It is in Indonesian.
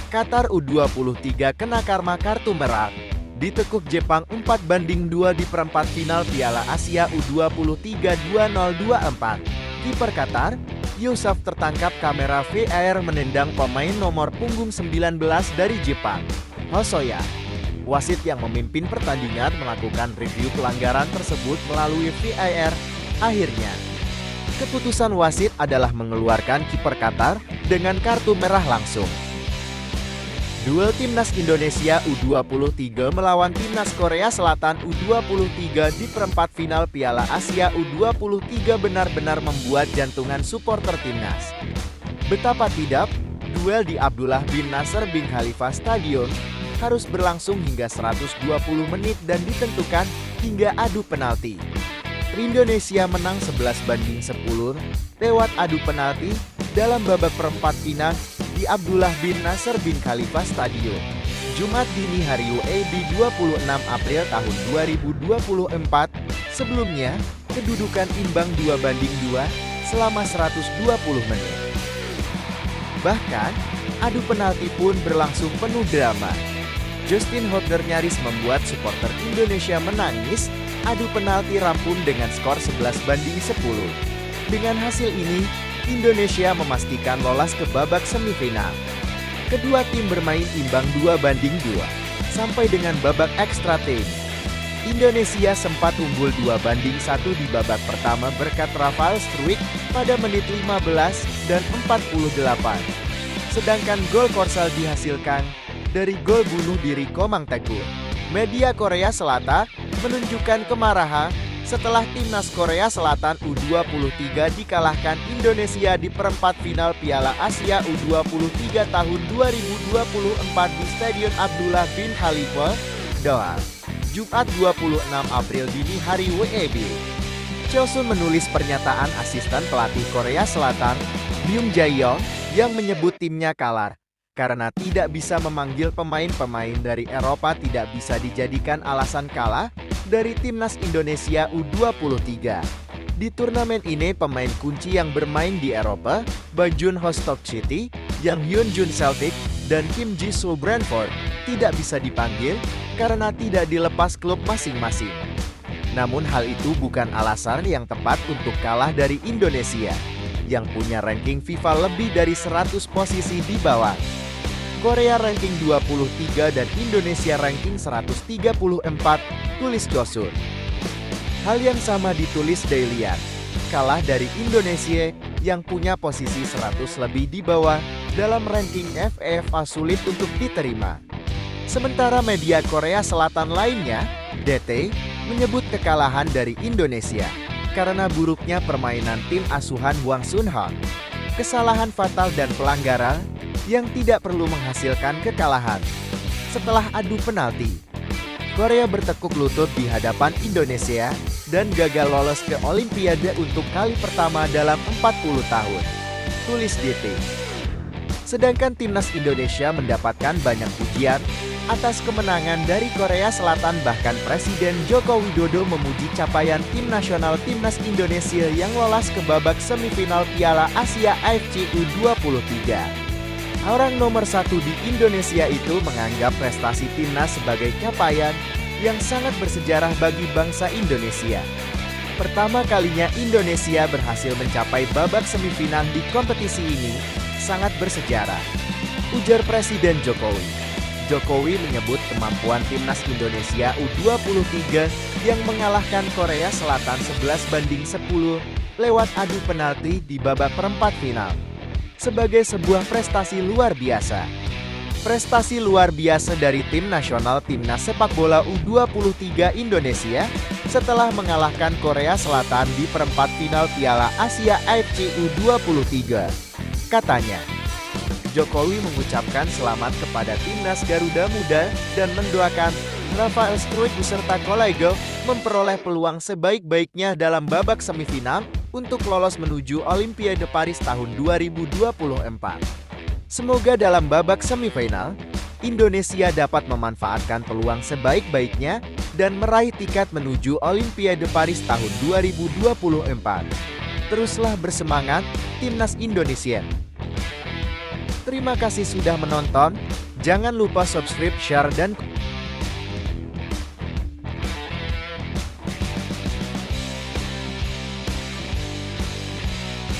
Qatar U23 kena karma kartu merah. Ditekuk Jepang 4-2 di perempat final Piala Asia U23 2024. Kiper Qatar, Youssef tertangkap kamera VAR menendang pemain nomor punggung 19 dari Jepang, Hosoya. Wasit yang memimpin pertandingan melakukan review pelanggaran tersebut melalui VAR. Akhirnya, keputusan wasit adalah mengeluarkan kiper Qatar dengan kartu merah langsung. Duel Timnas Indonesia U23 melawan Timnas Korea Selatan U23 di perempat final Piala Asia U23 benar-benar membuat jantungan supporter Timnas. Betapa tidak, duel di Abdullah bin Nasser bin Khalifa Stadion harus berlangsung hingga 120 menit dan ditentukan hingga adu penalti. Indonesia menang 11-10 lewat adu penalti dalam babak perempat final di Abdullah bin Nasser bin Khalifa Stadion, Jumat dini hari WIB 26 April tahun 2024. Sebelumnya, kedudukan imbang 2-2 selama 120 menit. Bahkan, adu penalti pun berlangsung penuh drama. Justin Hodner nyaris membuat supporter Indonesia menangis. Adu penalti rampung dengan skor 11-10. Dengan hasil ini, Indonesia memastikan lolos ke babak semifinal. Kedua tim bermain imbang 2-2 sampai dengan babak extra time. Indonesia sempat unggul 2-1 di babak pertama berkat Rafael Struijk pada menit 15 dan 48. Sedangkan gol Korsel dihasilkan dari gol bunuh diri Komang Teguh. Media Korea Selatan menunjukkan kemarahan setelah Timnas Korea Selatan U23 dikalahkan Indonesia di perempat final Piala Asia U23 tahun 2024 di Stadion Abdullah bin Khalifa, Doha, Jumat 26 April dini hari WIB. Chosun menulis pernyataan asisten pelatih Korea Selatan, Myung Jae-yong, yang menyebut timnya kalah karena tidak bisa memanggil pemain-pemain dari Eropa tidak bisa dijadikan alasan kalah dari Timnas Indonesia U23. Di turnamen ini pemain kunci yang bermain di Eropa, Bajun Ho Stoke City, Yang Hyun-jun Celtic, dan Kim Ji-soo Brentford tidak bisa dipanggil karena tidak dilepas klub masing-masing. Namun hal itu bukan alasan yang tepat untuk kalah dari Indonesia, yang punya ranking FIFA lebih dari 100 posisi di bawah. Korea ranking 23 dan Indonesia ranking 134, tulis Chosun. Hal yang sama ditulis Dailian. Kalah dari Indonesia yang punya posisi 100 lebih di bawah dalam ranking FIFA sulit untuk diterima. Sementara media Korea Selatan lainnya, DT, menyebut kekalahan dari Indonesia karena buruknya permainan tim asuhan Hwang Sun-han, kesalahan fatal dan pelanggaran yang tidak perlu menghasilkan kekalahan. Setelah adu penalti, Korea bertekuk lutut di hadapan Indonesia dan gagal lolos ke Olimpiade untuk kali pertama dalam 40 tahun, tulis DT. Sedangkan Timnas Indonesia mendapatkan banyak pujian atas kemenangan dari Korea Selatan, bahkan Presiden Joko Widodo memuji capaian tim nasional Timnas Indonesia yang lolos ke babak semifinal Piala Asia AFC U23. Orang nomor satu di Indonesia itu menganggap prestasi timnas sebagai capaian yang sangat bersejarah bagi bangsa Indonesia. Pertama kalinya Indonesia berhasil mencapai babak semifinal di kompetisi ini sangat bersejarah, ujar Presiden Jokowi. Jokowi menyebut kemampuan timnas Indonesia U23 yang mengalahkan Korea Selatan 11-10 lewat adu penalti di babak perempat final sebagai sebuah prestasi luar biasa. Prestasi luar biasa dari tim nasional timnas sepak bola U23 Indonesia setelah mengalahkan Korea Selatan di perempat final Piala Asia AFC U23. Katanya, Jokowi mengucapkan selamat kepada timnas Garuda Muda dan mendoakan Rafael Struijk beserta kolega memperoleh peluang sebaik-baiknya dalam babak semifinal untuk lolos menuju Olimpiade Paris tahun 2024. Semoga dalam babak semifinal, Indonesia dapat memanfaatkan peluang sebaik-baiknya dan meraih tiket menuju Olimpiade Paris tahun 2024. Teruslah bersemangat, Timnas Indonesia. Terima kasih sudah menonton. Jangan lupa subscribe, share, dan